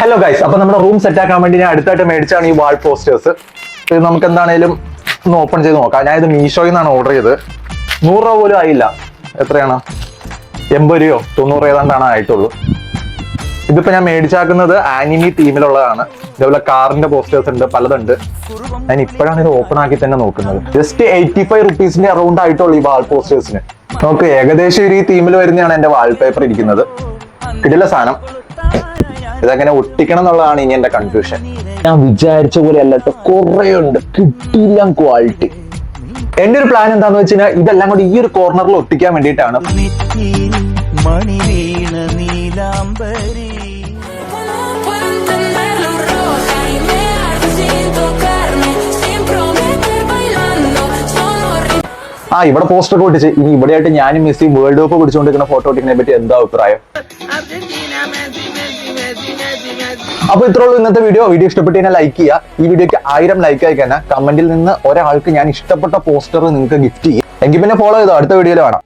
Hello guys, അപ്പൊ നമ്മുടെ room set ആക്കാൻ വേണ്ടി ഞാൻ അടുത്തായിട്ട് മേടിച്ചാണ് ഈ വാൾ പോസ്റ്റേഴ്സ്. ഇത് നമുക്ക് എന്താണേലും ഒന്ന് ഓപ്പൺ ചെയ്ത് നോക്കാം. ഞാൻ ഇത് മീഷോയിൽ നിന്നാണ് ഓർഡർ ചെയ്തത്. 100 രൂപ പോലും ആയില്ല. എത്രയാണ്? 80 രൂപയോ 90 ഏതാണ്ടാണ് ആയിട്ടുള്ളൂ. ഇതിപ്പോ ഞാൻ മേടിച്ചാക്കുന്നത് ആനിമി തീമിലുള്ളതാണ്. ഇതേപോലെ കാറിന്റെ പോസ്റ്റേഴ്സ് ഉണ്ട്, പലതുണ്ട്. ഞാൻ ഇപ്പോഴാണ് ഇത് ഓപ്പൺ ആക്കി തന്നെ നോക്കുന്നത്. ജസ്റ്റ് 85 റുപ്പീസിന്റെ അറൗണ്ട് ആയിട്ടുള്ളൂ ഈ വാൾ പോസ്റ്റേഴ്സിന്. നമുക്ക് ഏകദേശം ഈ തീമിൽ വരുന്നതാണ് എന്റെ വാൾപേപ്പർ ഇരിക്കുന്നത്. ഇതിലെ സാധനം ഇതങ്ങനെ ഒട്ടിക്കണം എന്നുള്ളതാണ് ഇനി എന്റെ കൺഫ്യൂഷൻ. ഞാൻ വിചാരിച്ച പോലെ അല്ലട്ടോ, കുറെ ഉണ്ട്, കിട്ടിയില്ല ക്വാളിറ്റി. എന്റെ ഒരു പ്ലാൻ എന്താന്ന് വെച്ച് കഴിഞ്ഞാൽ ഇതെല്ലാം കൂടി ഈ ഒരു കോർണറിൽ ഒട്ടിക്കാൻ വേണ്ടിയിട്ടാണ്. ഇവിടെ പോസ്റ്റർ ഒക്കെ ഒട്ടിച്ച് ഇനി ഇവിടെയായിട്ട് ഞാനും മെസ്സി വേൾഡ് കപ്പ് പിടിച്ചുകൊണ്ടിരിക്കുന്ന ഫോട്ടോ ഒട്ടിക്കുന്നതിനെ പറ്റി എന്താ അഭിപ്രായം? അപ്പൊ ഇത്രയുള്ളൂ ഇന്നത്തെ വീഡിയോ ഇഷ്ടപ്പെട്ട് കഴിഞ്ഞാൽ ലൈക്ക് ചെയ്യുക. ഈ വീഡിയോക്ക് 1000 ലൈക്ക് അയക്കാൻ കമന്റിൽ നിന്ന് ഒരാൾക്ക് ഞാൻ ഇഷ്ടപ്പെട്ട പോസ്റ്റർ നിങ്ങൾക്ക് ഗിഫ്റ്റ് ചെയ്യും. എങ്കിൽ പിന്നെ ഫോളോ ചെയ്തോ, അടുത്ത വീഡിയോയിൽ കാണാം.